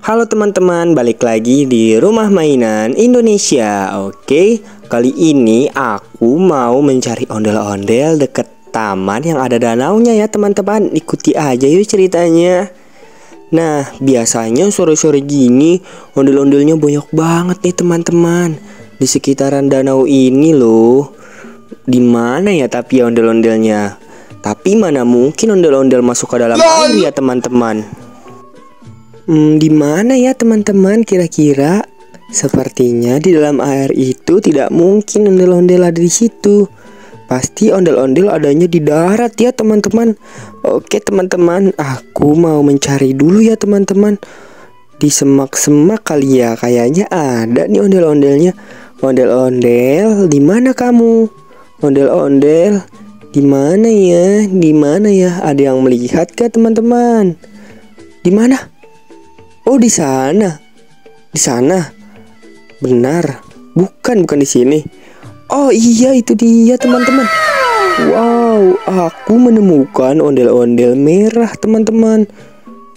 Halo teman-teman, balik lagi di Rumah Mainan Indonesia. Oke, kali ini aku mau mencari ondel-ondel deket taman yang ada danaunya ya teman-teman. Ikuti aja yuk ceritanya. Nah, biasanya sore-sore gini ondel-ondelnya banyak banget nih teman-teman. Di sekitaran danau ini loh. Di mana ya tapi ya ondel-ondelnya? Tapi mana mungkin ondel-ondel masuk ke dalam air ya teman-teman? Di mana ya teman-teman kira-kira? Sepertinya di dalam air itu tidak mungkin ondel-ondel ada di situ. Pasti ondel-ondel adanya di darat ya teman-teman. Oke teman-teman, aku mau mencari dulu ya teman-teman. Di semak-semak kali ya, kayaknya ada nih ondel-ondelnya. Ondel-ondel, di mana kamu? Ondel-ondel, di mana ya? Di mana ya? Ada yang melihat gak teman-teman? Di mana? Oh, di sana. Di sana. Benar. Bukan di sini. Oh iya, itu dia teman-teman. Wow, aku menemukan ondel-ondel merah teman-teman.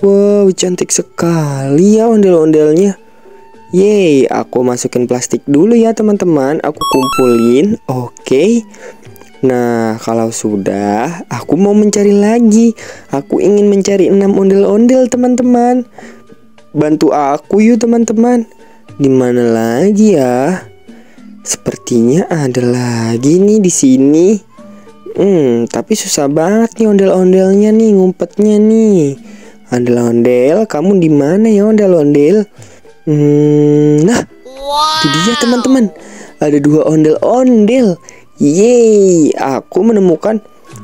Wow, cantik sekali ya ondel-ondelnya. Yeay, aku masukin plastik dulu ya teman-teman. Aku kumpulin. Oke. Nah, kalau sudah, aku mau mencari lagi. Aku ingin mencari 6 ondel-ondel teman-teman. Bantu aku yuk teman-teman. Di mana lagi ya? Sepertinya ada lagi nih di sini. Tapi susah banget nih ondel-ondelnya nih, ngumpetnya nih. Ondel-ondel, kamu di mana ya ondel-ondel? Nah, itu dia teman-teman. Ada 2 ondel-ondel. Yeay, aku menemukan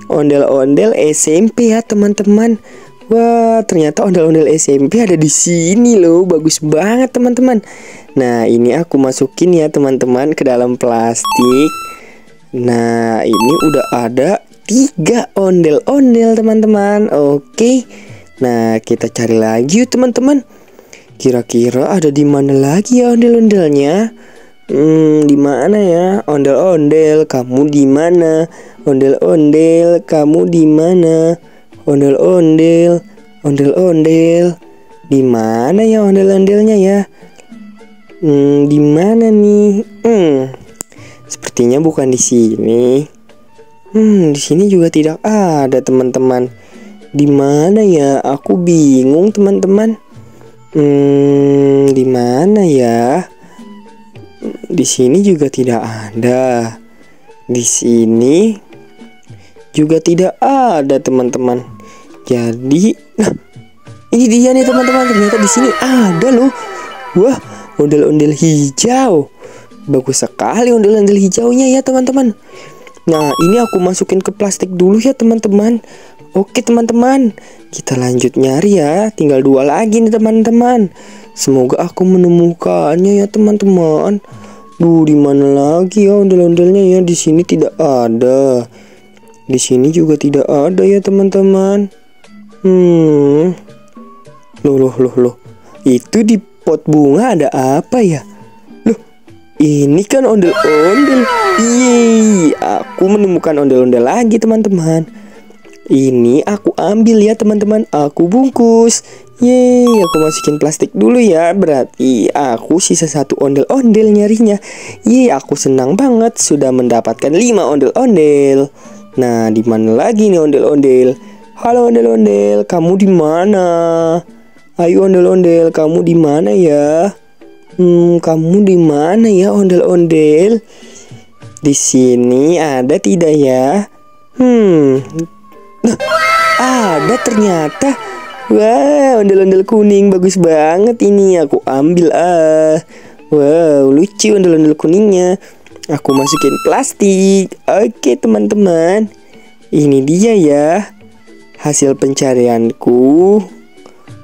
ondel-ondel SMP ya teman-teman. Wah, ternyata ondel-ondel SMP ada di sini loh. Bagus banget teman-teman. Nah, ini aku masukin ya teman-teman ke dalam plastik. Nah, ini udah ada 3 ondel-ondel teman-teman. Oke. Nah, kita cari lagi yuk teman-teman. Kira-kira ada di mana lagi ya ondel-ondelnya? Di mana ya? Ondel-ondel, kamu di mana? Ondel-ondel, kamu di mana? Ondel-ondel, ondel-ondel, di mana ya ondel-ondelnya ya? Di mana nih? Sepertinya bukan di sini. Di sini juga tidak ada teman-teman. Di mana ya? Aku bingung teman-teman. Di mana ya? Di sini juga tidak ada. Di sini juga tidak ada teman-teman. Jadi, nah, ini dia nih teman-teman. Ternyata di sini ada loh. Wah, ondel-ondel hijau. Bagus sekali ondel-ondel hijaunya ya teman-teman. Nah, ini aku masukin ke plastik dulu ya teman-teman. Oke teman-teman, kita lanjut nyari ya. Tinggal 2 lagi nih teman-teman. Semoga aku menemukannya ya teman-teman. Di mana lagi ya ondel-ondelnya ya? Di sini tidak ada. Di sini juga tidak ada ya teman-teman. Loh. Itu di pot bunga ada apa ya? Loh, ini kan ondel-ondel. Yeay, aku menemukan ondel-ondel lagi teman-teman. Ini aku ambil ya teman-teman. Aku bungkus. Yeay, aku masukin plastik dulu ya. Berarti aku sisa 1 ondel-ondel nyarinya. Yeay, aku senang banget sudah mendapatkan 5 ondel-ondel. Nah, di mana lagi nih ondel-ondel? Halo ondel-ondel, kamu di mana? Ayo ondel-ondel, kamu di mana ya? Kamu di mana ya ondel-ondel? Di sini ada tidak ya? Nah, ada ternyata. Wah, ondel-ondel kuning bagus banget ini. Aku ambil Wow, lucu ondel-ondel kuningnya. Aku masukin plastik. Oke teman-teman, ini dia ya hasil pencarianku.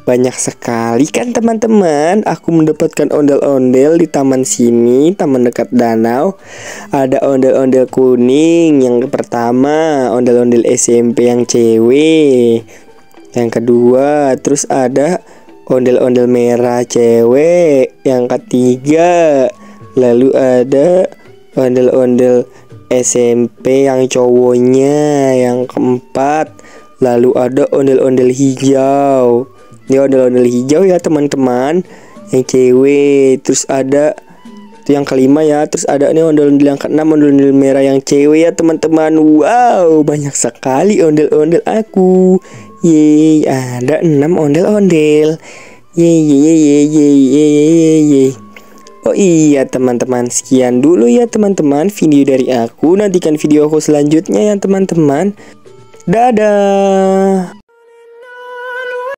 Banyak sekali kan teman-teman. Aku mendapatkan ondel-ondel di taman sini, taman dekat danau. Ada ondel-ondel kuning. Yang pertama ondel-ondel SMP yang cewek. Yang kedua, terus ada ondel-ondel merah cewek. Yang ketiga, lalu ada ondel-ondel SMP yang cowoknya. Yang keempat, lalu ada ondel-ondel hijau. Ini ondel-ondel hijau ya teman-teman, yang cewek. Terus ada itu yang kelima ya. Terus ada nih ondel-ondel yang keenam, ondel-ondel merah yang cewek ya teman-teman. Wow, banyak sekali ondel-ondel aku. Yeay, ada 6 ondel-ondel. Yeay. Oh iya teman-teman, sekian dulu ya teman-teman video dari aku. Nantikan video aku selanjutnya ya teman-teman. Dadah.